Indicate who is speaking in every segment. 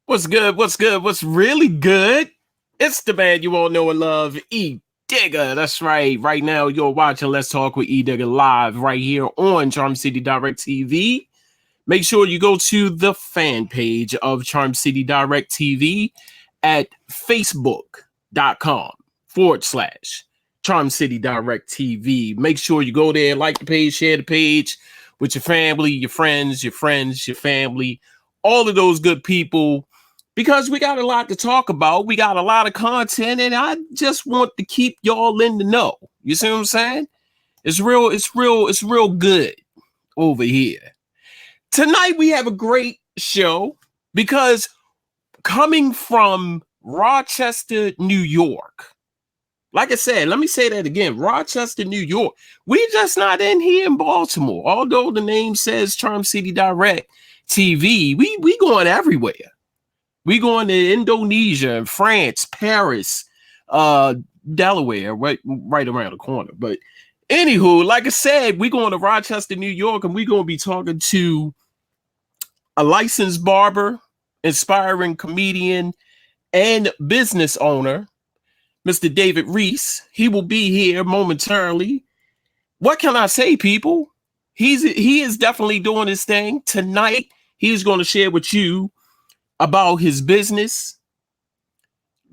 Speaker 1: What's good? What's good? What's really good? It's the man you all know and love, Edigga. That's right. Right now, you're watching Let's Talk with Edigga live right here on Charm City Direct TV. Make sure you go to the fan page of Charm City Direct TV at facebook.com/ Charm City Direct TV. Make sure you go there, like the page, share the page with your family, your friends, your family, all of those good people, because we got a lot to talk about. We got a lot of content, and I just want to keep y'all in the know. You see what I'm saying? It's real good over here. Tonight we have a great show because coming from Rochester, New York. Like I said, let me say that again. Rochester, New York. We just not in here in Baltimore. Although the name says Charm City Direct TV, we going everywhere. We going to Indonesia and France, Paris, Delaware, right around the corner. But anywho, like I said, we going to Rochester, New York, and we going to be talking to a licensed barber, inspiring comedian, and business owner, Mr. David Reese. He will be here momentarily. What can I say, people? He is definitely doing his thing. Tonight, he's going to share with you about his business,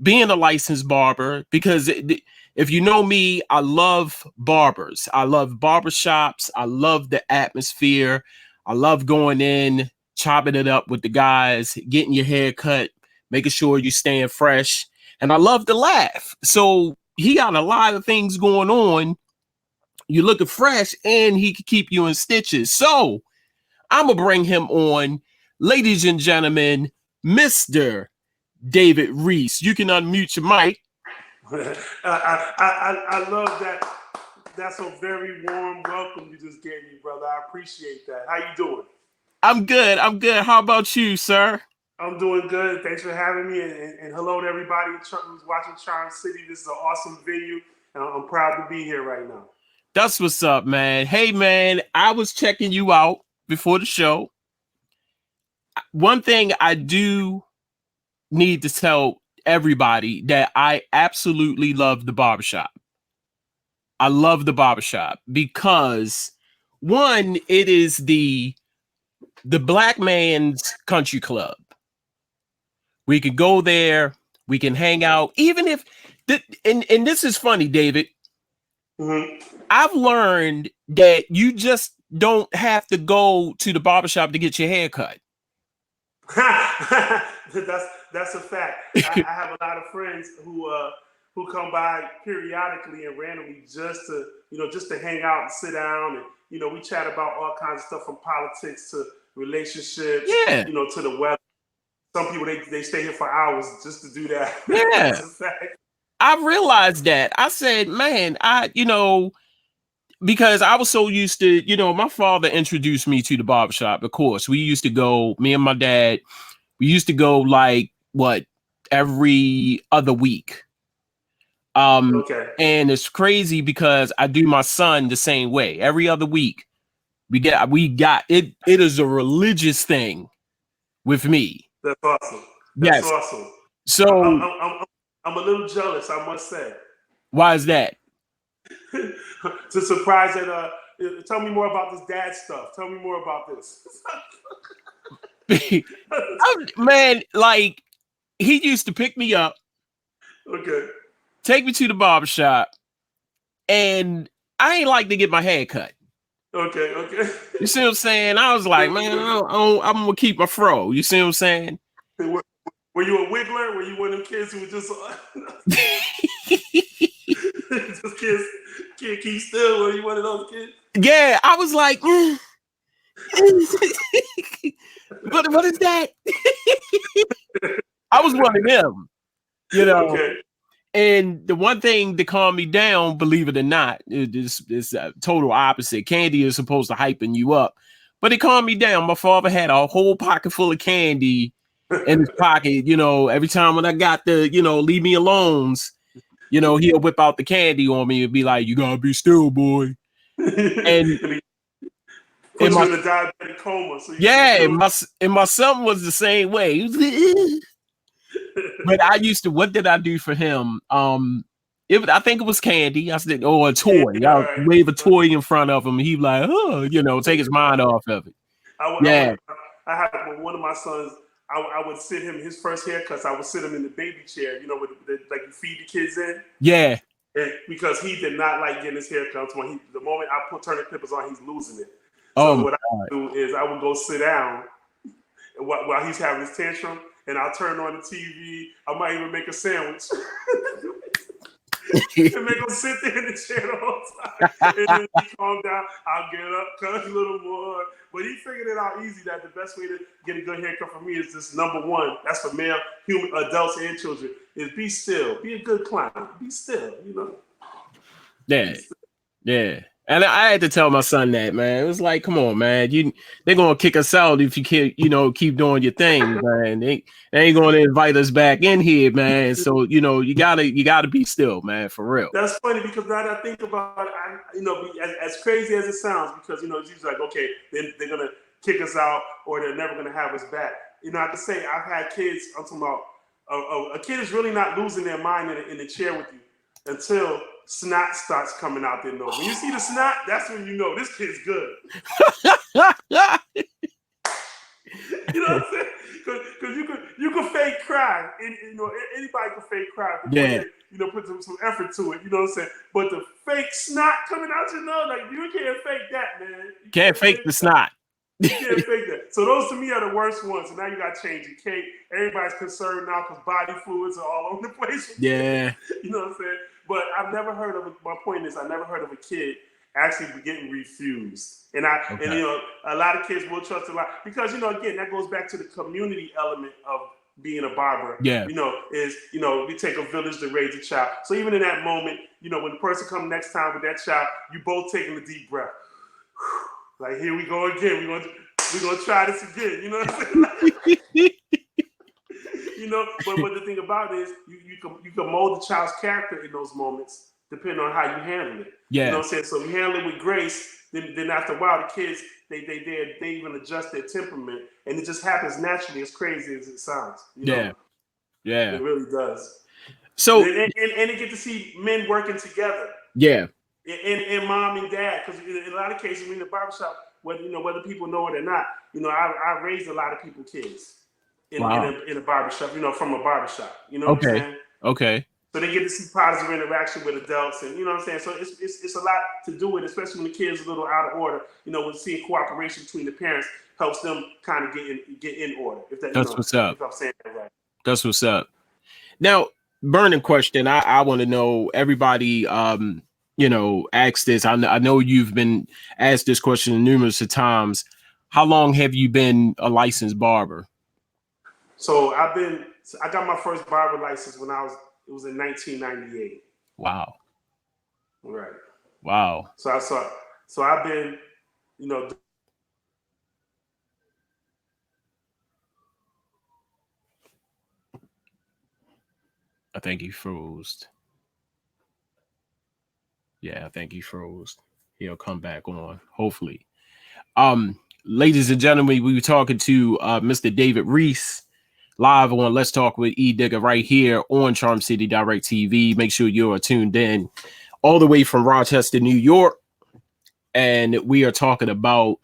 Speaker 1: being a licensed barber, because if you know me, I love barbers. I love barbershops. I love the atmosphere. I love going in, chopping it up with the guys, getting your hair cut, making sure you're staying fresh. And I love to laugh. So he got a lot of things going on. You're looking fresh, and he can keep you in stitches. So I'm going to bring him on. Ladies and gentlemen, Mr. David Reese. You can unmute your mic.
Speaker 2: I love that. That's a very warm welcome you just gave me, brother. I appreciate that. How you doing?
Speaker 1: I'm good. How about you, sir?
Speaker 2: I'm doing good. Thanks for having me. And hello to everybody who's watching Charm City. This is an awesome venue, and I'm proud to be here right now.
Speaker 1: That's what's up, man. Hey, man, I was checking you out before the show. One thing I do need to tell everybody that I absolutely love the barbershop. I love the barbershop because, one, it is the black man's country club. We can go there, we can hang out, even if and this is funny, David.
Speaker 2: Mm-hmm.
Speaker 1: I've learned that you just don't have to go to the barbershop to get your hair cut.
Speaker 2: That's a fact. I have a lot of friends who come by periodically and randomly just to hang out and sit down, and we chat about all kinds of stuff, from politics to relationships, to the weather. Some people they stay here for hours just to do that.
Speaker 1: Yeah.
Speaker 2: That's a fact.
Speaker 1: I realized that. I said, man, because I was so used to, my father introduced me to the barbershop. Of course, we used to go, me and my dad, we used to go like every other week.
Speaker 2: Okay.
Speaker 1: And it's crazy because I do my son the same way. Every other week, we got it. It is a religious thing with me.
Speaker 2: That's awesome. That's awesome.
Speaker 1: So
Speaker 2: I'm a little jealous, I must say.
Speaker 1: Why is that?
Speaker 2: To surprise that. Tell me more about this dad stuff. Tell me more about this.
Speaker 1: Man, like, he used to pick me up.
Speaker 2: Okay.
Speaker 1: Take me to the barbershop, and I ain't like to get my hair cut.
Speaker 2: Okay.
Speaker 1: You see what I'm saying? I was like, man, I'm gonna keep my fro. You see what I'm saying?
Speaker 2: Were you a wiggler? Were you one of them kids who was just just can't keep still? Were you one of those kids?
Speaker 1: Yeah, I was like, what is that? I was one of them,
Speaker 2: Okay.
Speaker 1: And the one thing to calm me down, believe it or not, is total opposite. Candy is supposed to hypen you up, but it calmed me down. My father had a whole pocket full of candy in his pocket. Every time when I got the, leave me alones, he'll whip out the candy on me and be like, "You gotta be still, boy." And
Speaker 2: Put you in a diabetic coma. So
Speaker 1: and my son was the same way. But I used to. What did I do for him? I think it was candy. I said, or a toy.
Speaker 2: Candy,
Speaker 1: I
Speaker 2: all
Speaker 1: would
Speaker 2: right.
Speaker 1: wave a toy in front of him. He like, oh, take his mind off of it.
Speaker 2: I had one of my sons. I would sit him his first haircuts. I would sit him in the baby chair. With like you feed the kids in.
Speaker 1: Yeah.
Speaker 2: And because he did not like getting his hair cut. The moment I turn the clippers on, he's losing it. So what I would do is I would go sit down while he's having his tantrum, and I'll turn on the TV. I might even make a sandwich. And make him sit there in the chair the whole time. And then he calm down. I'll get up, cut a little more. But he figured it out easy that the best way to get a good haircut for me is this number one. That's for male, human, adults, and children. Is be still. Be a good client. Be still.
Speaker 1: Yeah. Yeah. And I had to tell my son that, man. It was like, come on, man. They're gonna kick us out if you keep doing your thing, man. They ain't gonna invite us back in here, man. So you gotta be still, man, for real.
Speaker 2: That's funny because now that I think about it, as crazy as it sounds, because it's usually like, okay, they're gonna kick us out or they're never gonna have us back. I can say I've had kids. I'm talking about a kid is really not losing their mind in the chair with you until snot starts coming out their nose. When you see the snot, that's when you know this kid's good. You know what I'm saying? Because you can fake cry. Anybody can fake cry.
Speaker 1: Yeah.
Speaker 2: Put some effort to it. You know what I'm saying? But the fake snot coming out your nose, like you can't fake that, man. You
Speaker 1: can't fake the snot.
Speaker 2: You can't fake that. So those to me are the worst ones. So now you got to change your cake. Everybody's concerned now because body fluids are all over the place.
Speaker 1: Yeah.
Speaker 2: You know what I'm saying? But I've never heard of my point is I never heard of a kid actually getting refused. And a lot of kids will trust a lot because again, that goes back to the community element of being a barber.
Speaker 1: Yeah.
Speaker 2: We take a village to raise a child. So even in that moment, when the person comes next time with that child, you both taking a deep breath. Like, here we go again. We're gonna try this again. You know what I'm saying? But the thing about it is you can mold the child's character in those moments depending on how you handle it.
Speaker 1: Yeah.
Speaker 2: You know what I'm saying? So you handle it with grace, then after a while the kids they even adjust their temperament, and it just happens naturally, as crazy as it sounds.
Speaker 1: Yeah.
Speaker 2: It really does.
Speaker 1: So
Speaker 2: and they get to see men working together.
Speaker 1: Yeah.
Speaker 2: And mom and dad, because in a lot of cases, in the barbershop, whether people know it or not, I raised a lot of people kids in a barbershop, from a barbershop. You know what I'm saying?
Speaker 1: Okay.
Speaker 2: So they get to see positive interaction with adults, and you know what I'm saying. So it's a lot to do with, especially when the kids are a little out of order. When seeing cooperation between the parents helps them kind of get in order. That's
Speaker 1: what's up.
Speaker 2: If I'm saying that right.
Speaker 1: That's what's up. Now, burning question. I want to know. Everybody, ask this. I know you've been asked this question numerous of times. How long have you been a licensed barber? So
Speaker 2: I got my first barber license when it was in 1998.
Speaker 1: Wow.
Speaker 2: Right.
Speaker 1: Wow.
Speaker 2: So I've been,
Speaker 1: I think he froze. Yeah, I think he froze. He'll come back on, hopefully. Ladies and gentlemen, we were talking to Mr. David Reese live on Let's Talk with Edigga right here on Charm City Direct TV. Make sure you are tuned in all the way from Rochester, New York. And we are talking about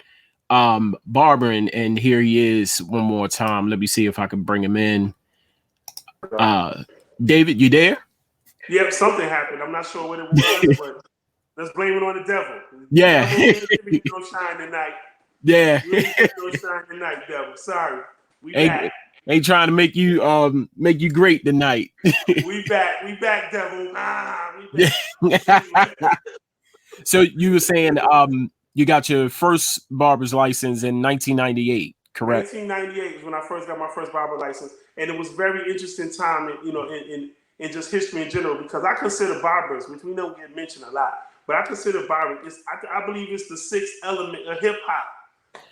Speaker 1: barbering. And here he is one more time. Let me see if I can bring him in. David, you there?
Speaker 2: Yep, something happened. I'm not sure what it was, but let's blame it on the devil.
Speaker 1: Yeah.
Speaker 2: You don't shine tonight.
Speaker 1: Yeah.
Speaker 2: You don't shine tonight, devil. Sorry. We back.
Speaker 1: Ain't trying to make you great tonight.
Speaker 2: We back, devil. We back.
Speaker 1: So you were saying you got your first barber's license in 1998, correct?
Speaker 2: 1998 is when I first got my first barber license, and it was very interesting time, in just history in general, because I consider barbers, which we don't get mentioned a lot, but I consider barbers. I believe it's the sixth element of hip hop.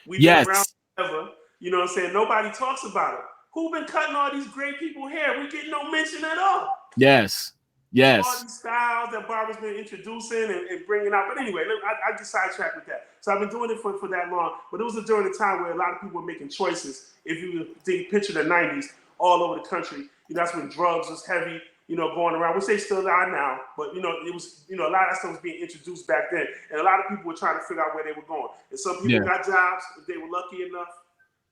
Speaker 2: We've been around forever. You know what I'm saying? Nobody talks about it. Who been cutting all these great people hair? We get no mention at all.
Speaker 1: Yes.
Speaker 2: All
Speaker 1: Yes.
Speaker 2: these styles that barbers been introducing and bringing out. But anyway, look, I get sidetracked with that. So I've been doing it for that long. But it was during the time where a lot of people were making choices. If you think, picture the 90s all over the country, that's when drugs was heavy, going around, which they still are now. But, it was, a lot of that stuff was being introduced back then. And a lot of people were trying to figure out where they were going. And some people got jobs if they were lucky enough.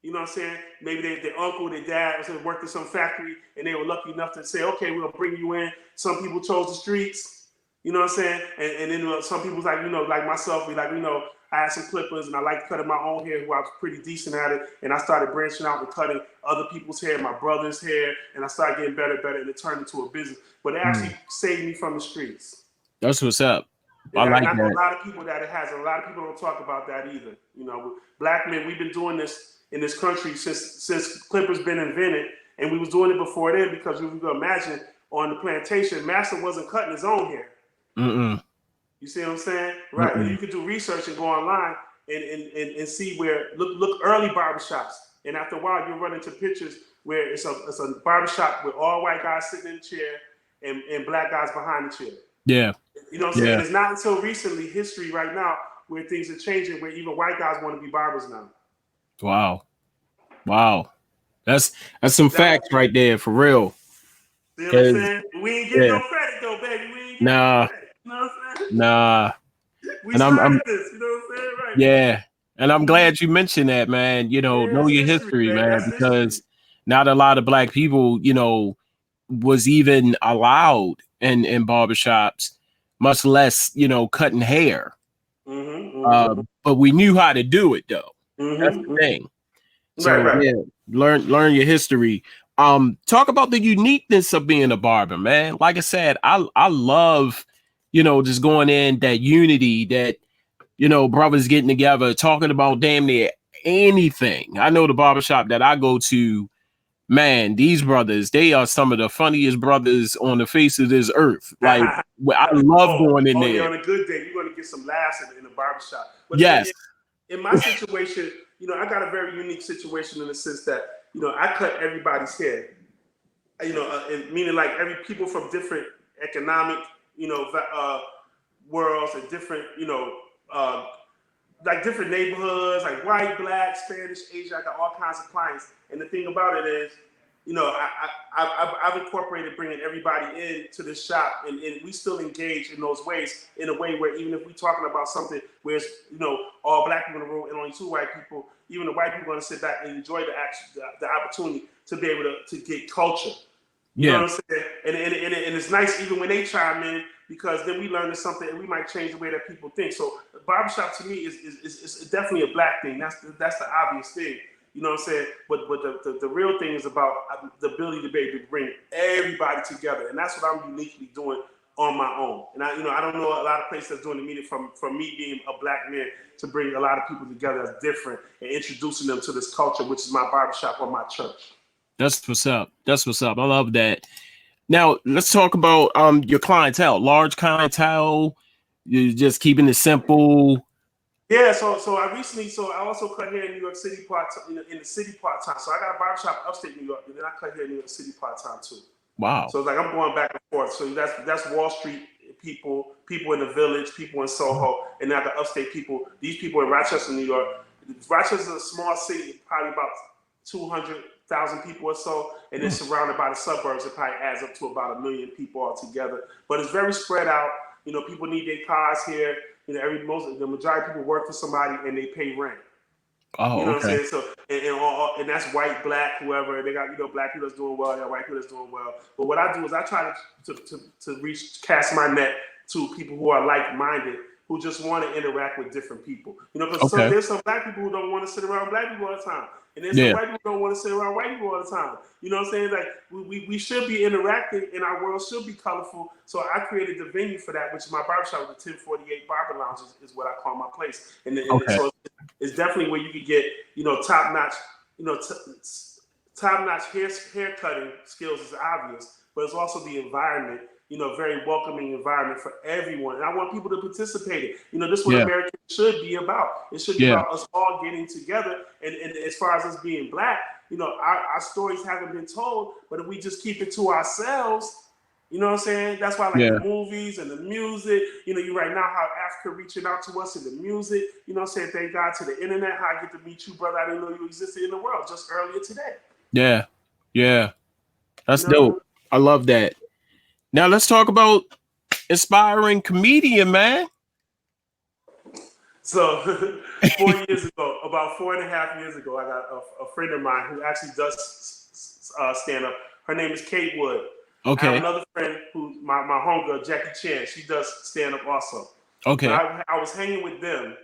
Speaker 2: You know what I'm saying? Maybe their uncle, their dad worked in some factory and they were lucky enough to say, okay, we'll bring you in. Some people chose the streets, you know what I'm saying? And then some people's like, like myself, I had some clippers and I liked cutting my own hair, who I was pretty decent at it. And I started branching out and cutting other people's hair, my brother's hair, and I started getting better and better, and it turned into a business. But it actually saved me from the streets.
Speaker 1: That's what's up.
Speaker 2: I like that. A lot of people that it has, and a lot of people don't talk about that either. Black men, we've been doing this in this country since clippers been invented, and we was doing it before then because you can imagine on the plantation, Master wasn't cutting his own hair. You see what I'm saying? Right. And you could do research and go online and see where look early barbershops, and after a while you'll run into pictures where it's a barbershop with all white guys sitting in the chair and black guys behind the chair.
Speaker 1: Yeah.
Speaker 2: You know what I'm saying? It's not until recently, history right now, where things are changing, where even white guys want to be barbers now.
Speaker 1: Wow. That's some facts right there, for real.
Speaker 2: You know what I'm saying? We ain't getting no credit though, baby. We ain't getting no credit. You know what I'm saying?
Speaker 1: Nah.
Speaker 2: We started this, you know what I'm saying? Right.
Speaker 1: Yeah. And I'm glad you mentioned that, man. Know your history, man, because not a lot of black people, was even allowed in barbershops, much less, cutting hair. But we knew how to do it, though. That's the thing. So learn your history. Talk about the uniqueness of being a barber, man. Like I said, I love, just going in that unity, that brothers getting together, talking about damn near anything. I know the barbershop that I go to, man, these brothers, they are some of the funniest brothers on the face of this earth. Like, I love going in there.
Speaker 2: Yeah, on a good day, you're going to get some laughs in the barbershop. But
Speaker 1: yes.
Speaker 2: In my situation, I got a very unique situation in the sense that, I cut everybody's hair. Meaning like people from different economic, worlds and different, like different neighborhoods, like white, black, Spanish, Asian. I got all kinds of clients. And the thing about it is, I've incorporated bringing everybody into this shop, and we still engage in those ways, in a way where even if we're talking about something where it's, all black people in the room and only 2 white people, even the white people are going to sit back and enjoy the opportunity to be able to get culture. You know what I'm saying? And it's nice even when they chime in, because then we learn something and we might change the way that people think. So the barbershop to me is definitely a black thing. That's the obvious thing. You know what I'm saying? But the real thing is about the ability to be able to bring everybody together. And that's what I'm uniquely doing on my own. And I don't know a lot of places that's doing the meeting from me being a black man to bring a lot of people together that's different and introducing them to this culture, which is my barbershop or my church.
Speaker 1: That's what's up. I love that. Now let's talk about your clientele. Large clientele. You're just keeping it simple.
Speaker 2: Yeah, so I also cut hair in New York City in the city part-time. So I got a barbershop upstate New York, and then I cut hair in New York City part-time too.
Speaker 1: Wow.
Speaker 2: So it's like I'm going back and forth. So that's Wall Street people in the Village, people in Soho, and now the upstate people. These people in Rochester, New York. Rochester is a small city, probably about 200,000 people or so, and it's surrounded by the suburbs. It probably adds up to about 1 million people altogether. But it's very spread out. People need their cars here. The majority of people work for somebody and they pay rent.
Speaker 1: Oh,
Speaker 2: what I'm saying? So and that's white, black, whoever. They got black people that's doing well, white people that's doing well. But what I do is I try to cast my net to people who are like-minded, who just want to interact with different people. Because there's some black people who don't want to sit around black people all the time. And there's some white people who don't want to sit around white people all the time. You know what I'm saying? Like, we should be interacting, and our world should be colorful. So I created the venue for that, which is my barbershop, the 1048 Barber Lounge is what I call my place. And so it's definitely where you can get, top-notch, top-notch hair cutting skills is obvious, but it's also the environment, very welcoming environment for everyone. And I want people to participate in. This is what America should be about. It should be about us all getting together. And as far as us being black, our stories haven't been told, but if we just keep it to ourselves, You know what I'm saying? That's why I like
Speaker 1: Yeah.
Speaker 2: the movies and the music. You know, you right now how Africa reaching out to us in the music. You know what I'm saying? Thank God to the internet, how I get to meet you, brother. I didn't know you existed in the world just earlier today.
Speaker 1: Yeah. Yeah. That's
Speaker 2: You know?
Speaker 1: dope. I love that. Now let's talk about inspiring comedian, man.
Speaker 2: So 4 years ago, about 4.5 years ago, I got a friend of mine who actually does stand up. Her name is Kate Wood. I have
Speaker 1: Okay.
Speaker 2: another friend who my homegirl Jackie Chan. She does stand up also. But
Speaker 1: Okay.
Speaker 2: I was hanging with them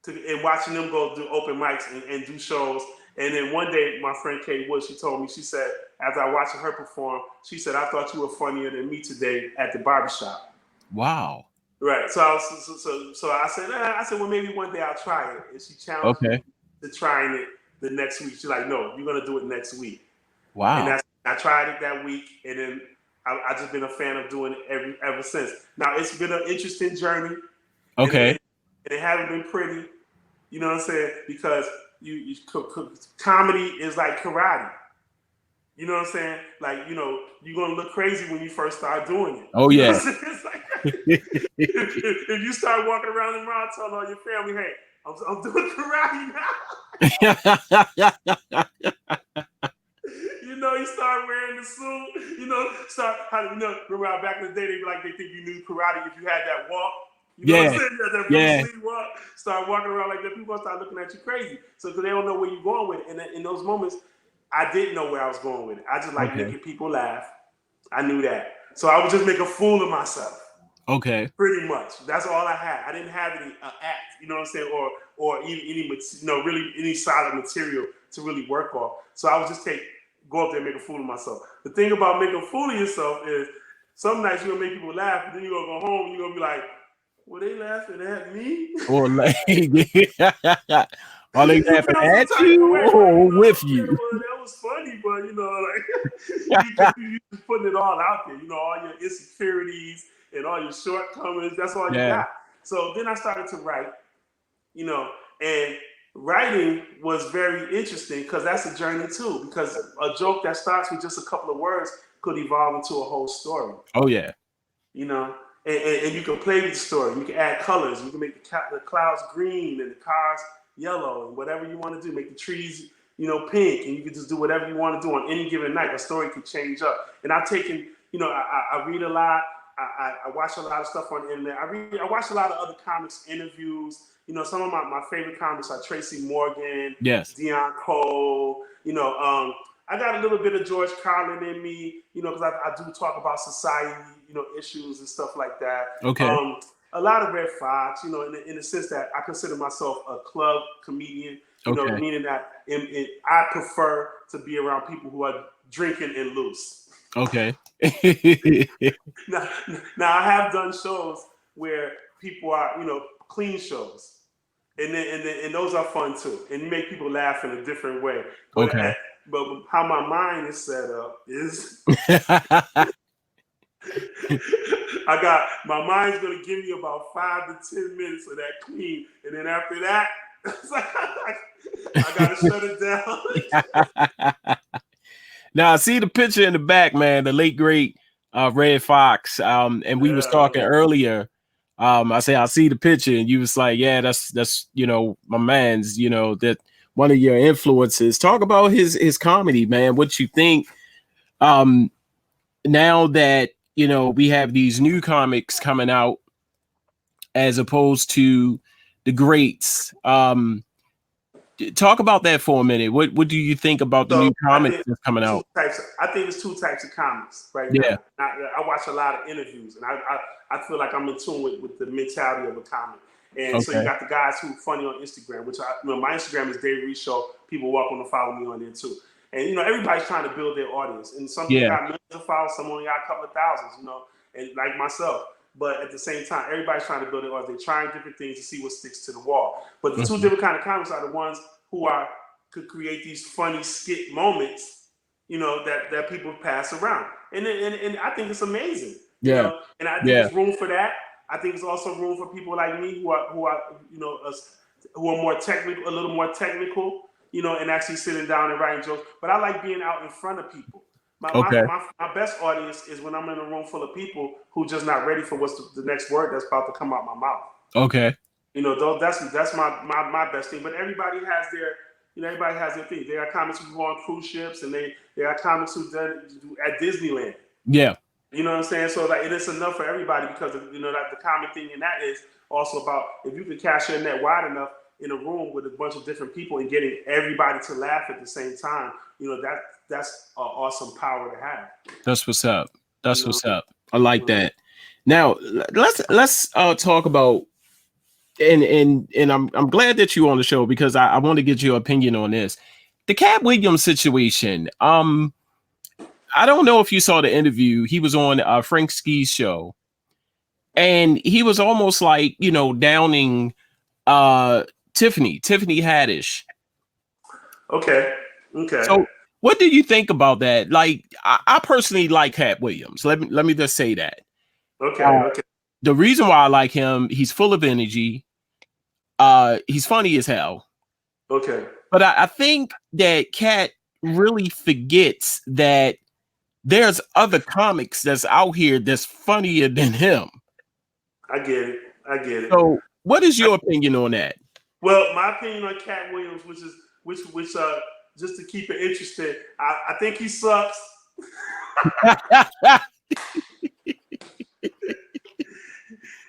Speaker 2: and watching them go do open mics and do shows. And then one day, my friend Kate Wood, she told me, she said, after I watched her perform, she said, I thought you were funnier than me today at the barbershop.
Speaker 1: Wow.
Speaker 2: Right. So I said, well, maybe one day I'll try it. And she challenged
Speaker 1: Okay.
Speaker 2: me to trying it the next week. She's like, no, you're gonna do it next week. And
Speaker 1: Wow.
Speaker 2: I tried it that week, and then I just been a fan of doing it ever since. Now it's been an interesting journey.
Speaker 1: Okay.
Speaker 2: And it haven't been pretty. You know what I'm saying? Because comedy is like karate. You know what I'm saying? Like, you know, you're going to look crazy when you first start doing it.
Speaker 1: Oh,
Speaker 2: you know
Speaker 1: yeah.
Speaker 2: what I'm saying? It's like, if you start walking around the mall telling all your family, hey, I'm doing karate now. You know, you start wearing the suit, you know, remember how back in the day, they think you knew karate if you had that walk. You know what I'm saying? That Bruce Lee walk, start walking around like that, people start looking at you crazy. So, because they don't know where you're going with it. And in those moments, I didn't know where I was going with it. I just like making people laugh. I knew that. So I would just make a fool of myself.
Speaker 1: Okay.
Speaker 2: Pretty much. That's all I had. I didn't have any act, you know what I'm saying, or even any solid material to really work off. So I would just go up there and make a fool of myself. The thing about making a fool of yourself is some nights you're gonna make people laugh, but then you're gonna go home and you're gonna be like, were they laughing at me?
Speaker 1: Or like, are they laughing at you or with you?
Speaker 2: That was funny, but you know, like you just putting it all out there. You know, all your insecurities and all your shortcomings. That's all you got. So then I started to write. You know, and writing was very interesting because that's a journey too. Because a joke that starts with just a couple of words could evolve into a whole story.
Speaker 1: Oh yeah.
Speaker 2: You know, and you can play with the story. You can add colors. You can make the clouds green and the cars yellow and whatever you want to do. Make the trees, you know, pink, and you can just do whatever you want to do on any given night. A story can change up. And I've taken, you know, I read a lot. I watch a lot of stuff on the internet. I watch a lot of other comics interviews. You know, some of my favorite comics are Tracy Morgan, Dion Cole. You know, I got a little bit of George Carlin in me, you know, because I do talk about society, you know, issues and stuff like that.
Speaker 1: Okay.
Speaker 2: A lot of Red Fox, you know, in the sense that I consider myself a club comedian, you know, meaning that I prefer to be around people who are drinking and loose.
Speaker 1: Okay.
Speaker 2: Now I have done shows where people are, you know, clean shows. And those are fun too. And you make people laugh in a different way. But how my mind is set up is my mind's gonna give me about 5 to 10 minutes of that clean. And then after that, I gotta shut it down.
Speaker 1: Now I see the picture in the back, man, the late great Red Fox. And we was talking earlier. I say I see the picture, and you was like, yeah, that's you know, my man's, you know, that one of your influences. Talk about his comedy, man. What you think now that, you know, we have these new comics coming out as opposed to the greats. Talk about that for a minute. What do you think about the new comics that's coming out?
Speaker 2: I think there's two types of comics right now. I watch a lot of interviews, and I feel like I'm in tune with the mentality of a comic. And so you got the guys who are funny on Instagram, which my Instagram is David Reese Show. People welcome to follow me on there too. And you know, everybody's trying to build their audience, and some people got millions of followers, some only got a couple of thousands. You know, and like myself. But at the same time, everybody's trying to build their audience. They're trying different things to see what sticks to the wall. But the two different kind of comics are the ones who could create these funny skit moments, you know, that people pass around, and I think it's amazing. You know? And I think there's room for that. I think there's also room for people like me who are you know, who are more technical, a little more technical, you know, and actually sitting down and writing jokes. But I like being out in front of people.
Speaker 1: Okay.
Speaker 2: My best audience is when I'm in a room full of people who just not ready for what's the next word that's about to come out my mouth.
Speaker 1: Okay.
Speaker 2: That's my best thing. But everybody has their everybody has their thing. They got comics who go on cruise ships, and they got comics who done at Disneyland.
Speaker 1: Yeah.
Speaker 2: You know what I'm saying? So like, it is enough for everybody because that the common thing in that is also about if you can cast your net wide enough in a room with a bunch of different people and getting everybody to laugh at the same time. That's an awesome power to have.
Speaker 1: That's what's up. That's what's up. I like that. Now let's talk about and I'm glad that you're on the show because I want to get your opinion on this. The Cat Williams situation. I don't know if you saw the interview. He was on Frank Ski's show, and he was almost like downing Tiffany Haddish.
Speaker 2: Okay.
Speaker 1: So what do you think about that? Like, I personally like Cat Williams. Let me just say that.
Speaker 2: Okay.
Speaker 1: The reason why I like him, he's full of energy. He's funny as hell.
Speaker 2: Okay.
Speaker 1: But I think that Cat really forgets that there's other comics that's out here that's funnier than him.
Speaker 2: I get it.
Speaker 1: So what is your opinion on that?
Speaker 2: Well, my opinion on Cat Williams, which just to keep it interesting, I think he sucks.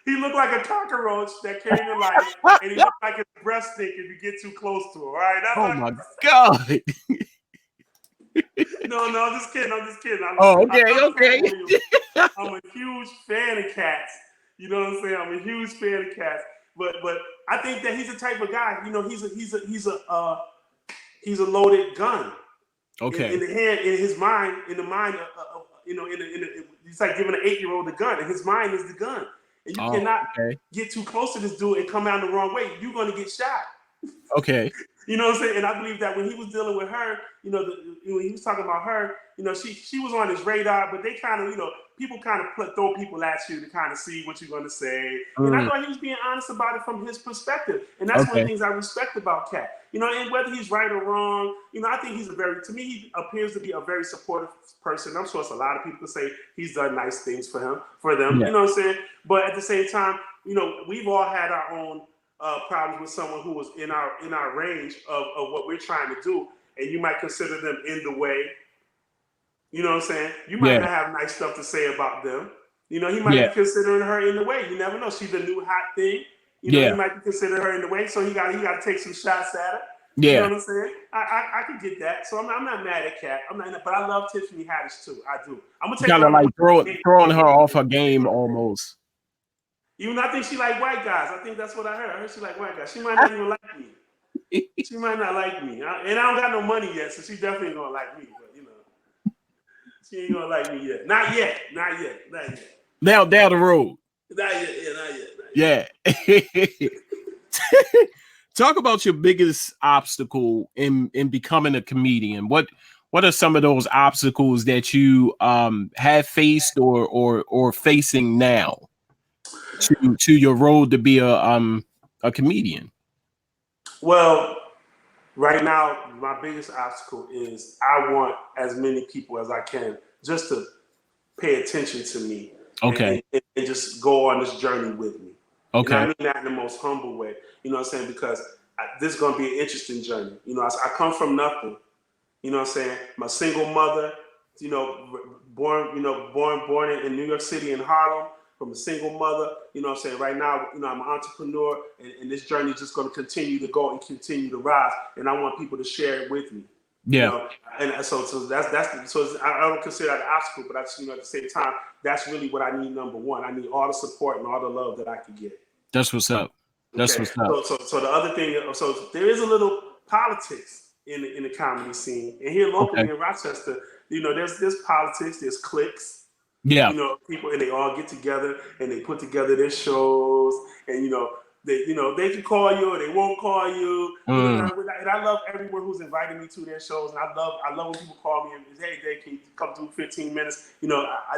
Speaker 2: He looked like a cockroach that came to life, and he looked like his breast stink if you get too close to him. All right?
Speaker 1: Oh my God.
Speaker 2: No, I'm just kidding.
Speaker 1: Okay.
Speaker 2: I'm a huge fan of cats. You know what I'm saying? I'm a huge fan of cats. But I think that he's the type of guy. He's a loaded gun.
Speaker 1: Okay.
Speaker 2: In the hand, in his mind, in the mind of he's like giving an 8-year-old the gun, and his mind is the gun. And you cannot get too close to this dude and come out the wrong way. You're gonna get shot.
Speaker 1: Okay.
Speaker 2: You know what I'm saying? And I believe that when he was dealing with her, when he was talking about her, she was on his radar, but they kind of, people kind of throw people at you to kind of see what you're going to say. And I thought he was being honest about it from his perspective. And that's one of the things I respect about Cat. And whether he's right or wrong, I think to me, he appears to be a very supportive person. I'm sure it's a lot of people say he's done nice things for them.
Speaker 1: Yeah.
Speaker 2: You know what I'm saying? But at the same time, we've all had our own problems with someone who was in our range of what we're trying to do, and you might consider them in the way. You know what I'm saying? You might not have nice stuff to say about them. He might be considering her in the way. You never know. She's the new hot thing. He might be considering her in the way, so he got to take some shots at her.
Speaker 1: Yeah.
Speaker 2: You know what I'm saying? I can get that. So I'm not mad at Cat. But I love Tiffany Haddish too. I do. I'm gonna take
Speaker 1: kind of like throwing her off her game almost.
Speaker 2: Even I think she like white guys. I think that's what I heard. I heard she like white guys. She might not even like me. She might not like me. And I don't got no money yet, so she definitely ain't gonna like me. But she ain't gonna like me yet. Not yet.
Speaker 1: Now down the road.
Speaker 2: Not yet.
Speaker 1: Yeah. Talk about your biggest obstacle in becoming a comedian. What are some of those obstacles that you have faced or facing now to your road to be a comedian?
Speaker 2: Well, right now, my biggest obstacle is I want as many people as I can just to pay attention to me.
Speaker 1: Okay.
Speaker 2: And just go on this journey with me.
Speaker 1: Okay.
Speaker 2: And I mean that in the most humble way. You know what I'm saying? Because this is going to be an interesting journey. I come from nothing. You know what I'm saying? My single mother, born in New York City in Harlem, from a single mother. You know what I'm saying? Right now, I'm an entrepreneur, and this journey is just going to continue to go and continue to rise. And I want people to share it with me.
Speaker 1: Yeah.
Speaker 2: And so I don't consider that an obstacle, but at the same time, that's really what I need. Number one, I need all the support and all the love that I can get.
Speaker 1: That's what's up. That's what's up.
Speaker 2: So the other thing, so there is a little politics in the comedy scene, and here locally in Rochester, there's politics, there's cliques.
Speaker 1: Yeah.
Speaker 2: People, and they all get together and they put together their shows, and they can call you or they won't call you. And I love everyone who's invited me to their shows, and I love when people call me and say, "Hey, Dave, can you come do 15 minutes?"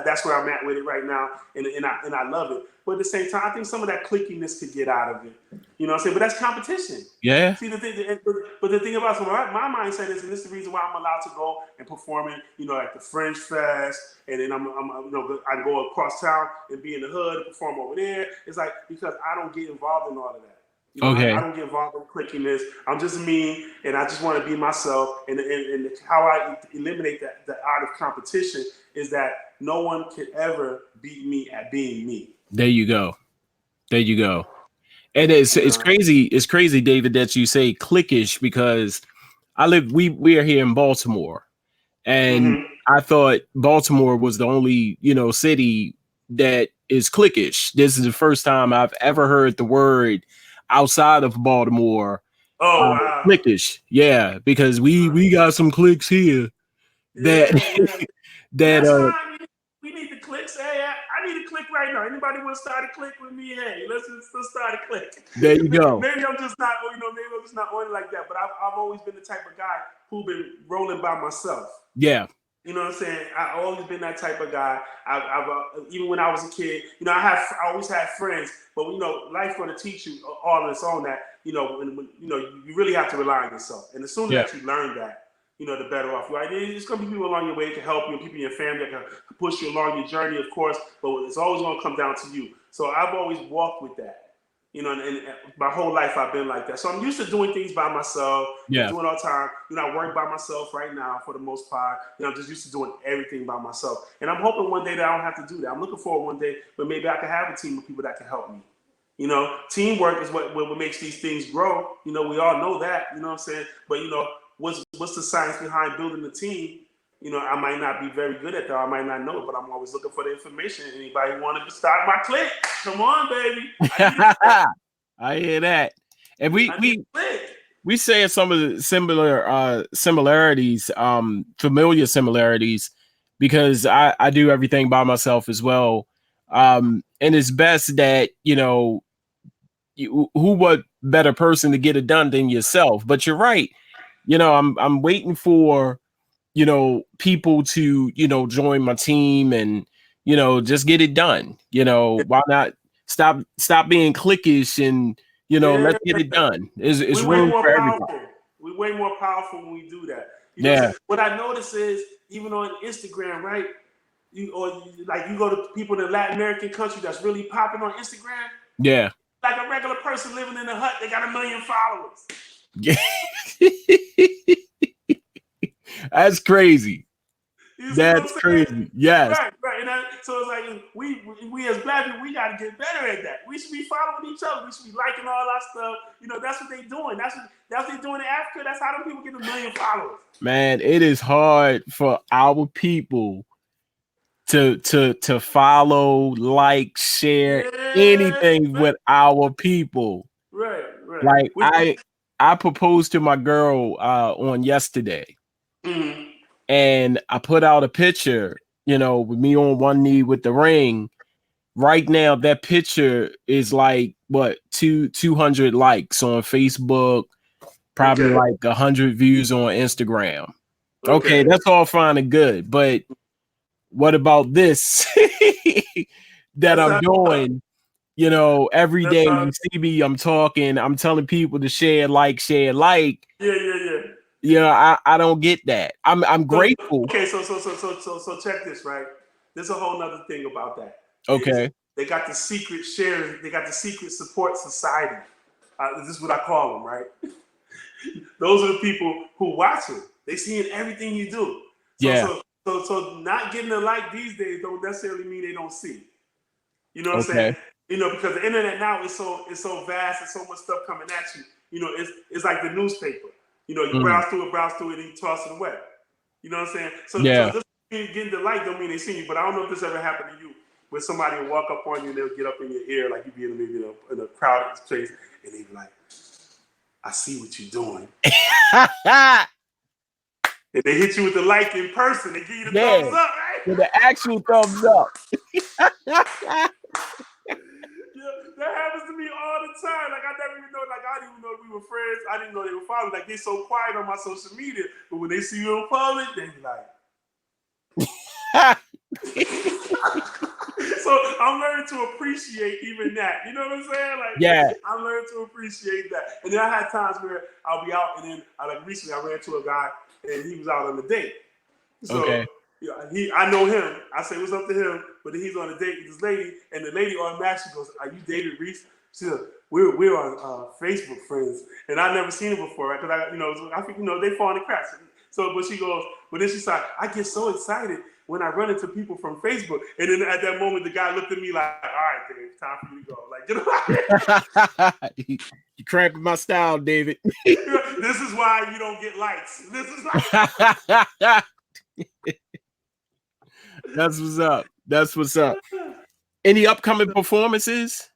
Speaker 2: That's where I'm at with it right now, and I love it. But at the same time, I think some of that clickiness could get out of it. You know what I'm saying? But that's competition.
Speaker 1: Yeah.
Speaker 2: See, the thing, but the thing about my mindset is, and this is the reason why I'm allowed to go and perform at the French Fest, and then I go across town and be in the hood and perform over there. It's like, because I don't get involved in all of that.
Speaker 1: Okay.
Speaker 2: I don't get involved in clickiness. I'm just me, and I just want to be myself. And how I eliminate the art of competition is that no one can ever beat me at being me.
Speaker 1: There you go. And it's crazy. It's crazy, David, that you say cliquish, because we are here in Baltimore, and I thought Baltimore was the only, city that is cliquish. This is the first time I've ever heard the word outside of Baltimore.
Speaker 2: Oh, wow.
Speaker 1: Cliquish. Yeah, because we got some cliques here that
Speaker 2: that's fine. We need the clicks. Hey, I need a click right now. Anybody want to start a click with me? Hey, let's start a click.
Speaker 1: There you go.
Speaker 2: Maybe I'm just not, on it like that. But I've always been the type of guy who's been rolling by myself.
Speaker 1: Yeah.
Speaker 2: You know what I'm saying? I've always been that type of guy. I've even when I was a kid, I always had friends, but life's going to teach you all on its own that when you really have to rely on yourself. And as soon as that you learn that, the better off you are. There's going to be people along your way that can help you, and people in your family that can push you along your journey, of course. But it's always going to come down to you. So I've always walked with that. And my whole life I've been like that. So I'm used to doing things by myself.
Speaker 1: Yeah.
Speaker 2: Doing all the time. I work by myself right now for the most part. I'm just used to doing everything by myself. And I'm hoping one day that I don't have to do that. I'm looking forward one day, but maybe I can have a team of people that can help me. Teamwork is what makes these things grow. We all know that. You know what I'm saying? But what's the science behind building a team? I might not be very good at that. I might not know it, but I'm always looking for the information. Anybody want to start my clique? Come on, baby.
Speaker 1: I hear that. And we say some of the similarities, familiar similarities, because I do everything by myself as well. And it's best that, what better person to get it done than yourself. But you're right. I'm waiting for, people to, join my team and, just get it done. Why not stop being cliquish and, let's get it done. It's room for everybody.
Speaker 2: We're way more powerful when we do that. What I notice is, even on Instagram, right? You go to people in the Latin American country that's really popping on Instagram.
Speaker 1: Yeah.
Speaker 2: Like a regular person living in a hut, they got 1 million followers.
Speaker 1: Yeah. That's crazy. That's crazy. Yes.
Speaker 2: Right. And so it's like we as Black people, we got to get better at that. We should be following each other. We should be liking all our stuff. That's what they're doing. That's what they're doing in Africa. That's how them people get 1 million followers.
Speaker 1: Man, it is hard for our people to follow, like, share anything with our people.
Speaker 2: Right.
Speaker 1: Like I proposed to my girl on yesterday.
Speaker 2: Mm-hmm.
Speaker 1: And I put out a picture, with me on one knee with the ring. Right now, that picture is like 200 likes on Facebook, probably like 100 views on Instagram. Okay, that's all fine and good, but what about this that I'm doing? Every day you see me, I'm talking, I'm telling people to share, like.
Speaker 2: Yeah.
Speaker 1: I don't get that. I'm grateful.
Speaker 2: Okay, so check this, right? There's a whole nother thing about that.
Speaker 1: Okay.
Speaker 2: They got the secret sharing. They got the secret support society. This is what I call them, right? Those are the people who watch it. They seeing everything you do. So not getting a like these days don't necessarily mean they don't see. You know what I'm saying? Because the internet now is so vast and so much stuff coming at you. It's like the newspaper. You browse through it and you toss it away. You know what I'm saying? So just getting the like don't mean they see you. But I don't know if this ever happened to you, where somebody will walk up on you and they'll get up in your ear, like you be in a crowded place, and they be like, "I see what you're doing." And they hit you with the like in person. They give you the thumbs up, right?
Speaker 1: With the actual thumbs up.
Speaker 2: That happens to me all the time. Like I didn't even know we were friends. I didn't know they were following. Like, they so quiet on my social media, but when they see you in public, they be like. So So I'm learning to appreciate even that. You know what I'm saying? Like,
Speaker 1: Yeah.
Speaker 2: I'm learning to appreciate that. And then I had times where I'll be out, and then like recently I ran into a guy, and he was out on a date. So
Speaker 1: Okay.
Speaker 2: I know him. I say what's up to him, but then he's on a date with this lady, and the lady automatically goes, "Are you David Reese?" She said, "We're on Facebook friends," and I never seen him before, right? Because I think they fall in the cracks. So, but she goes, but then she's like, I get so excited when I run into people from Facebook, and then at that moment, the guy looked at me like, "All right, Dave, time for you to go." Like,
Speaker 1: You cramping my style, David.
Speaker 2: This is why you don't get likes. This is why.
Speaker 1: That's what's up. That's what's up. Any upcoming performances?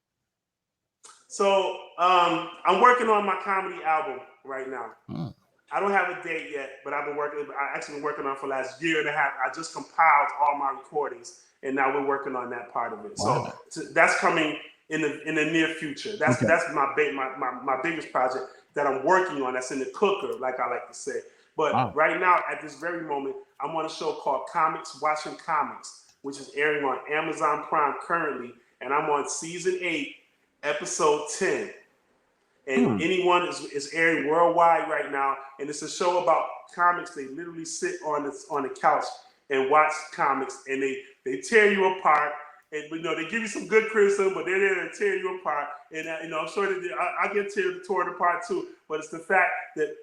Speaker 2: So I'm working on my comedy album right now.
Speaker 1: Hmm.
Speaker 2: I don't have a date yet, but I actually been working on it for the last year and a half. I just compiled all my recordings, and now we're working on that part of it.
Speaker 1: Wow.
Speaker 2: So that's coming in the near future. That's my biggest project that I'm working on. That's in the cooker, like I like to say. But right now, at this very moment, I'm on a show called Comics Watching Comics, which is airing on Amazon Prime currently, and I'm on season 8, episode 10. And anyone is airing worldwide right now, and it's a show about comics. They literally sit on the couch and watch comics, and they tear you apart. And they give you some good criticism, but they're there to tear you apart. And I'm sure that I get torn apart too. But it's the fact that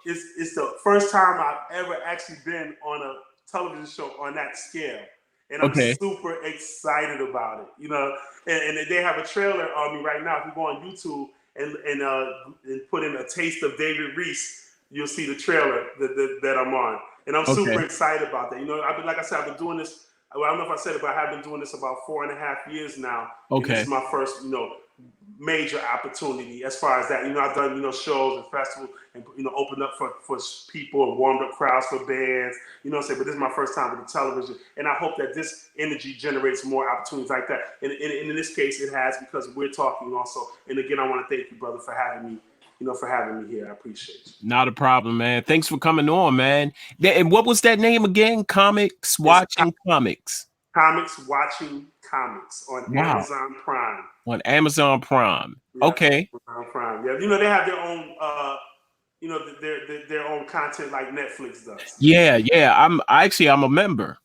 Speaker 2: it's the first time I've ever actually been on a television show on that scale. And I'm super excited about it, And they have a trailer on me right now. If you go on YouTube and put in a taste of David Reese, you'll see the trailer that I'm on. And I'm super excited about that. I've been doing this. Well, I don't know if I said it, but I have been doing this about 4.5 years now. And this is my first, major opportunity as far as that. I've done, shows and festivals and, opened up for people and warmed up crowds for bands, but this is my first time with the television. And I hope that this energy generates more opportunities like that. And in this case, it has, because we're talking also. And again, I want to thank you, brother, for having me. For having me here. I appreciate you.
Speaker 1: Not a problem, man. Thanks for coming on, man. And what was that name again? Comics Watching Comics.
Speaker 2: Comics Watching Comics on Amazon Prime.
Speaker 1: On Amazon Prime. Yeah, okay.
Speaker 2: Amazon Prime. Yeah, they have their own their own content like Netflix does.
Speaker 1: Yeah. I'm a member.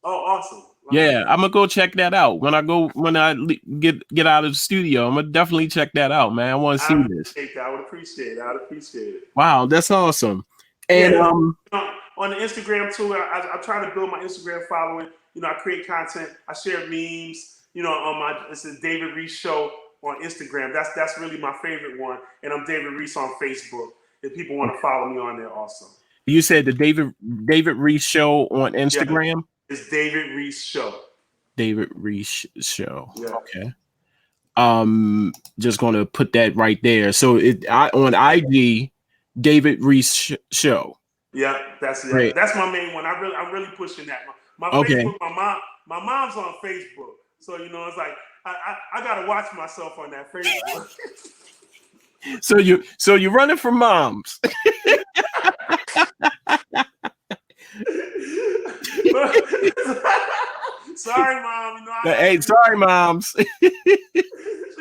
Speaker 2: Oh, awesome.
Speaker 1: Yeah, I'm gonna go check that out when I get out of the studio. I'm gonna definitely check that out, man. I want to see this.
Speaker 2: I would appreciate it.
Speaker 1: Wow, that's awesome. And
Speaker 2: on the Instagram too, I try to build my Instagram following. I create content. I share memes. It's a David Reese show on Instagram. That's really my favorite one. And I'm David Reese on Facebook. If people want to follow me on there, also.
Speaker 1: You said the David Reese show on Instagram.
Speaker 2: Yeah. It's David Reese Show.
Speaker 1: David Reese Show.
Speaker 2: Yeah.
Speaker 1: Okay. Just gonna put that right there. So on IG, David Reese Show.
Speaker 2: Yeah, that's my main one. I'm really pushing that. My Facebook, my mom's on Facebook, so it's like I gotta watch myself on that Facebook.
Speaker 1: So you're running from moms.
Speaker 2: Sorry, Mom.
Speaker 1: Hey, sorry, moms.
Speaker 2: She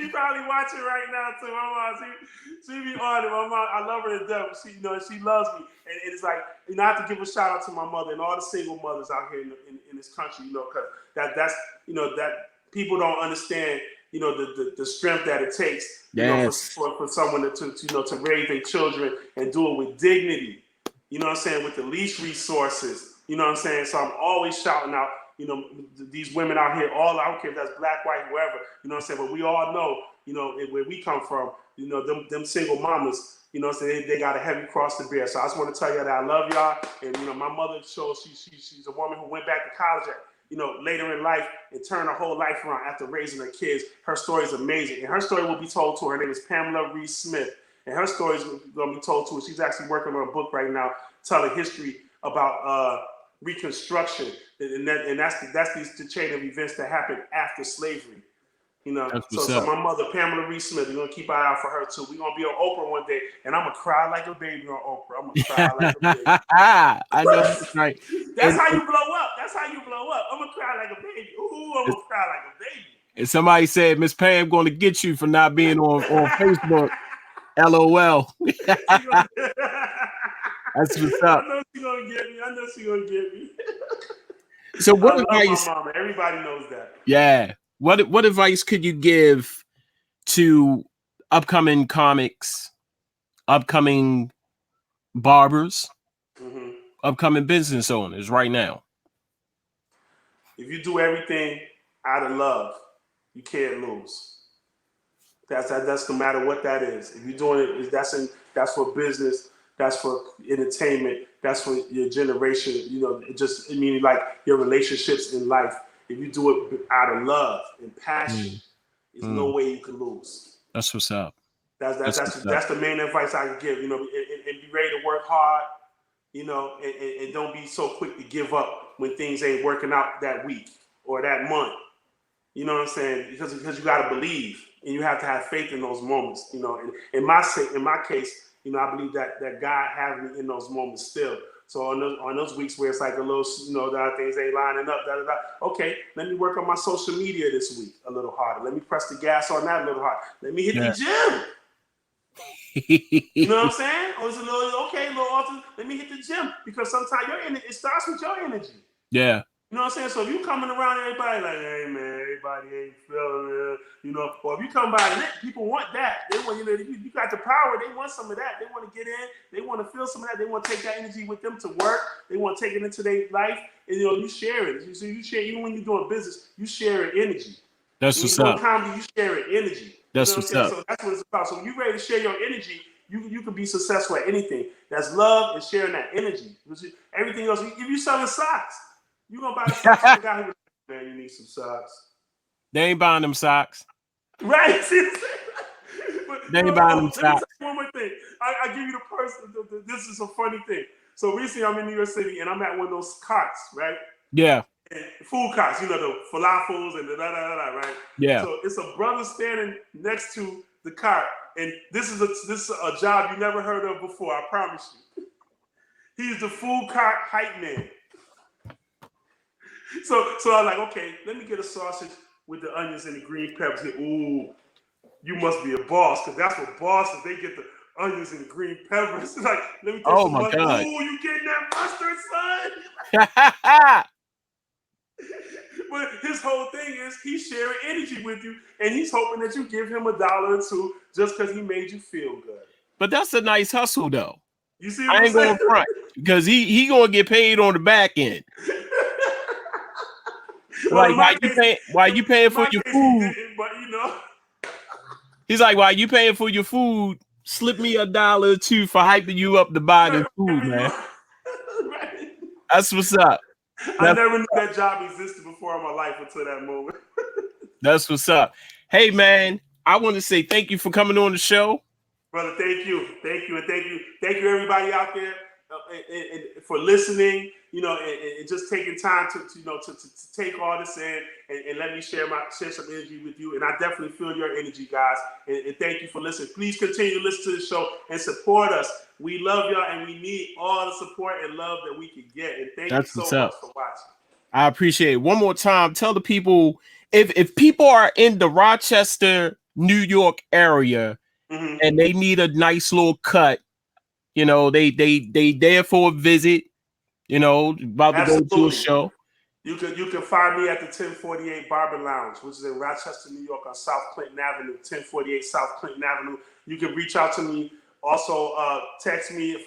Speaker 2: probably watching right now too. My mom, she be on it. My mom, I love her to death. She loves me, and it's like I have to give a shout out to my mother and all the single mothers out here in this country. Because that's that people don't understand. The strength that it takes. For someone to raise their children and do it with dignity. With the least resources. So I'm always shouting out, these women out here, I don't care if that's black, white, whoever, but we all know, where we come from, them single mamas, they got a heavy cross to bear. So I just want to tell you that I love y'all. And, my mother shows she's a woman who went back to college later in life and turned her whole life around after raising her kids. Her story is amazing. And her story will be told to her. Her name is Pamela Reese Smith. And her story is going to be told to her. She's actually working on a book right now telling history about Reconstruction, and that's the chain of events that happened after slavery. You know,
Speaker 1: That's what's
Speaker 2: so
Speaker 1: up.
Speaker 2: my mother, Pamela Reese Smith, we're gonna keep our eye out for her too. We're gonna be on Oprah one day, and I'm gonna cry like a baby on Oprah. I'm gonna cry like a baby.
Speaker 1: I know that's right.
Speaker 2: That's how you blow up. That's how you blow up. I'm gonna cry like a baby. Ooh, I'm gonna cry like a baby.
Speaker 1: And somebody said, Miss Pam going to get you for not being on Facebook. LOL. That's what's up.
Speaker 2: I know she's gonna get me. I know she's gonna get me.
Speaker 1: So what
Speaker 2: I
Speaker 1: advice?
Speaker 2: love my mama. Everybody knows that.
Speaker 1: Yeah. What advice could you give to upcoming comics, upcoming barbers, upcoming business owners right now?
Speaker 2: If you do everything out of love, you can't lose. That's no matter what that is. If you're doing it, that's for business, that's for entertainment, that's for your generation. You know, it means like your relationships in life. If you do it out of love and passion, there's no way you can lose.
Speaker 1: That's what's up.
Speaker 2: That's the main advice I can give. You know, and be ready to work hard. You know, and don't be so quick to give up when things ain't working out that week or that month. You know what I'm saying? Because you got to believe, and you have to have faith in those moments. You know, and in my case, you know, I believe that God has me in those moments still. So on those weeks where it's like a little, you know, things ain't lining up, okay, let me work on my social media this week a little harder. Let me press the gas on that a little harder. Let me hit the gym. You know what I'm saying? Or it's a little often. Let me hit the gym, because sometimes it starts with your energy.
Speaker 1: Yeah.
Speaker 2: You know what I'm saying? So if you coming around everybody like, hey man, everybody ain't feeling it, you know, or if you come by lit, people want that. They want, you know, you got the power. They want some of that. They want to get in. They want to feel some of that. They want to take that energy with them to work. They want to take it into their life, and you know, you share it. So you share, even when you're doing business, you share energy.
Speaker 1: That's what's up.
Speaker 2: Comedy, you share energy.
Speaker 1: That's what's up.
Speaker 2: So that's what it's about. So when you're ready to share your energy, you can be successful at anything. That's love and sharing that energy. Everything else, if you selling socks, you gonna buy the socks from the guy who, man, you need some socks.
Speaker 1: They ain't buying them socks.
Speaker 2: Right?
Speaker 1: They ain't buying them socks.
Speaker 2: Let me tell you one more thing. I give you the person. This is a funny thing. So recently, I'm in New York City, and I'm at one of those carts, right?
Speaker 1: Yeah.
Speaker 2: And food carts, you know, the falafels and the right?
Speaker 1: Yeah.
Speaker 2: So it's a brother standing next to the cart, and this is a job you never heard of before. I promise you. He's the food cart hype man. So I'm like, okay, let me get a sausage with the onions and the green peppers. Ooh, you must be a boss, because that's what bosses, they get the onions and the green peppers. Like, let me get some mustard.
Speaker 1: God.
Speaker 2: Ooh, you getting that mustard, son? But his whole thing is he's sharing energy with you, and he's hoping that you give him $1 or $2 just because he made you feel good.
Speaker 1: But that's a nice hustle, though.
Speaker 2: You see what
Speaker 1: I ain't going front, because he gonna get paid on the back end. Like, why you paying for your food?
Speaker 2: But you know,
Speaker 1: he's like, why you paying for your food? Slip me $1 or $2 for hyping you up to buy the food, man.
Speaker 2: Right.
Speaker 1: That's what's up.
Speaker 2: I never knew that job existed before in my life until that moment.
Speaker 1: That's what's up. Hey, man, I want to say thank you for coming on the show.
Speaker 2: Brother, thank you, and everybody out there and for listening. You know, and just taking time to take all this in and let me share some energy with you. And I definitely feel your energy, guys. And thank you for listening. Please continue to listen to the show and support us. We love y'all, and we need all the support and love that we can get. And thank you so much for watching.
Speaker 1: I appreciate it. One more time, tell the people, if people are in the Rochester, New York area, and they need a nice little cut, you know, they there for a visit, you know, about to go to a show.
Speaker 2: You can find me at the 1048 Barber Lounge, which is in Rochester, New York, on South Clinton Avenue, 1048 South Clinton Avenue. You can reach out to me. Also, text me at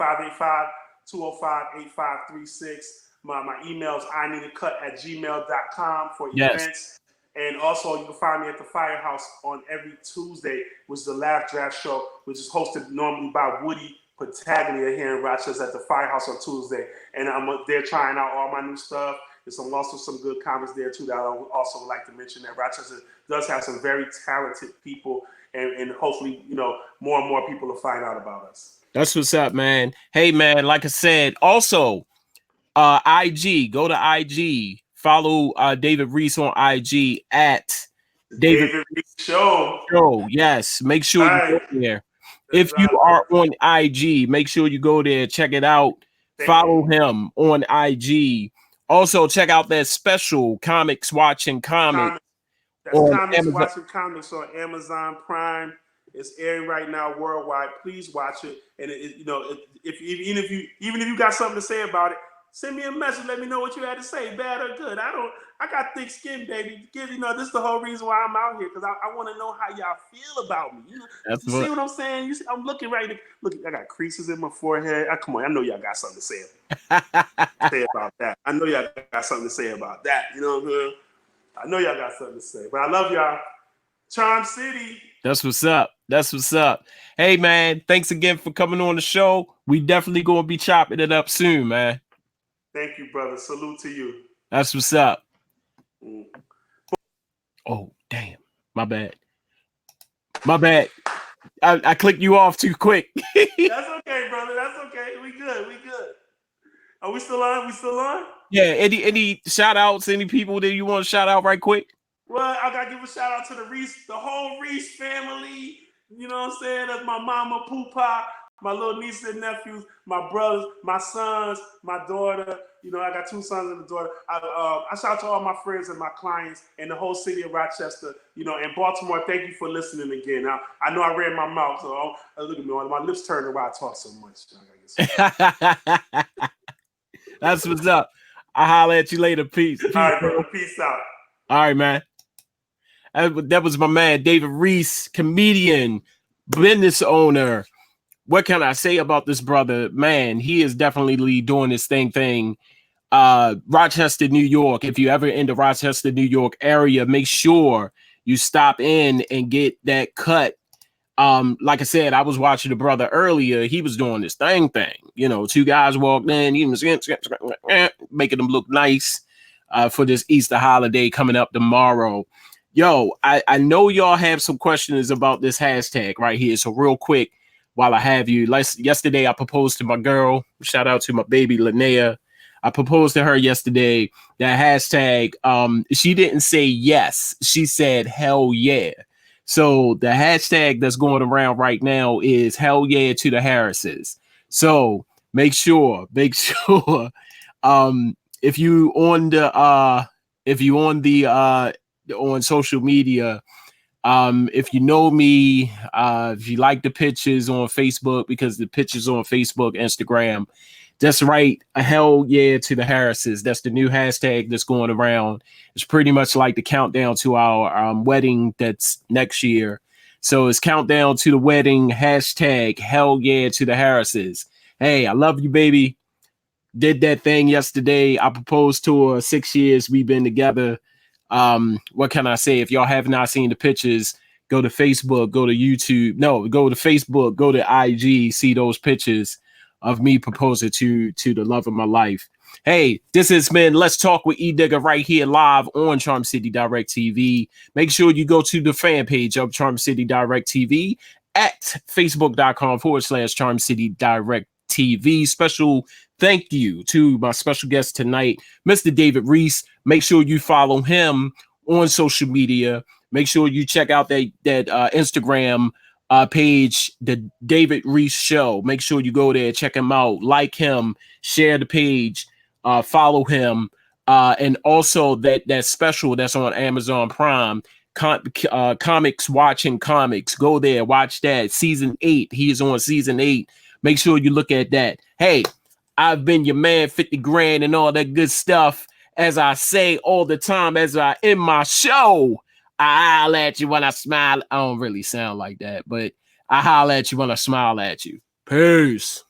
Speaker 2: 585-205-8536. My email is ineedacut@gmail.com for events. And also, you can find me at the Firehouse on every Tuesday, which is the Laugh Draft Show, which is hosted normally by Woody Pataglia here in Rochester at the Firehouse on Tuesday. And I'm there trying out all my new stuff. There's also some good comments there, too, that I also would like to mention that Rochester does have some very talented people. And hopefully, you know, more and more people will find out about us.
Speaker 1: That's what's up, man. Hey, man, like I said, also, IG, go to IG. Follow David Reese on IG at David
Speaker 2: Reese show.
Speaker 1: Show. Yes, make sure
Speaker 2: All
Speaker 1: you
Speaker 2: right.
Speaker 1: go there. If you are on IG, make sure you go there, check it out, follow him on IG. Also, check out that special Comics Watching Comics
Speaker 2: That's
Speaker 1: on
Speaker 2: Comics
Speaker 1: Amazon.
Speaker 2: Watching Comics on Amazon Prime. It's airing right now worldwide. Please watch it. And even if you got something to say about it, send me a message. Let me know what you had to say, bad or good. I got thick skin, baby. This is the whole reason why I'm out here, because I want to know how y'all feel about me. You see what I'm saying? I'm looking right. Look, I got creases in my forehead. Come on, I know y'all got something to say about that. I know y'all got something to say about that. You know what I'm saying? I know y'all got something to say, but I love y'all. Charm City.
Speaker 1: That's what's up. That's what's up. Hey, man, thanks again for coming on the show. We definitely going to be chopping it up soon, man.
Speaker 2: Thank you, brother. Salute to you.
Speaker 1: That's what's up. Oh, damn. My bad. I clicked you off too quick.
Speaker 2: That's okay, brother. That's okay. We good. Are we still on? Yeah.
Speaker 1: Any shout outs, any people that you want to shout out right quick?
Speaker 2: Well, I gotta give a shout out to the whole Reese family. You know what I'm saying? That's my mama, Poopa, my little nieces and nephews, my brothers, my sons, my daughter. I got 2 sons and a daughter. I shout out to all my friends and my clients and the whole city of Rochester, and Baltimore. Thank you for listening again. I know I ran my mouth, so look at me. My lips turning while I talk so much.
Speaker 1: That's what's up. I'll holler at you later. Peace.
Speaker 2: All right, brother. Peace out.
Speaker 1: All right, man. That was my man, David Reese, comedian, business owner. What can I say about this brother? Man, he is definitely doing this thing. Rochester, New York. If you ever in the Rochester, New York area, make sure you stop in and get that cut. Like I said, I was watching the brother earlier. He was doing this thing. 2 guys walked in, he was making them look nice for this Easter holiday coming up tomorrow. Yo, I know y'all have some questions about this hashtag right here. So real quick, while I have you, yesterday I proposed to my girl. Shout out to my baby Linnea. I proposed to her yesterday. That hashtag, she didn't say yes. She said hell yeah. So the hashtag that's going around right now is hell yeah to the Harrises. So make sure, if you on social media, if you know me, if you like the pictures on Facebook, because the pictures on Facebook, Instagram, just write a hell yeah to the Harrises. That's the new hashtag that's going around. It's pretty much like the countdown to our wedding that's next year. So it's countdown to the wedding, hashtag hell yeah to the Harrises. Hey, I love you, baby. Did that thing yesterday. I proposed to her. 6 years we've been together. What can I say? If y'all have not seen the pictures, go to Facebook, go to YouTube. No, go to Facebook, go to IG, see those pictures of me proposing to the love of my life. Hey, this has been Let's Talk with Edigga right here live on Charm City Direct TV. Make sure you go to the fan page of Charm City Direct TV at facebook.com/Charm City Direct TV. Special thank you to my special guest tonight, Mr. David Reese. Make sure you follow him on social media. Make sure you check out that Instagram page, the David Reese Show. Make sure you go there, check him out, like him, share the page, follow him, and also that special that's on Amazon Prime, Comics Watching Comics. Go there, watch that. Season 8. He is on season 8. Make sure you look at that. Hey, I've been your man, 50 grand and all that good stuff. As I say all the time, as I end my show, I holler at you when I smile. I don't really sound like that, but I holler at you when I smile at you. Peace.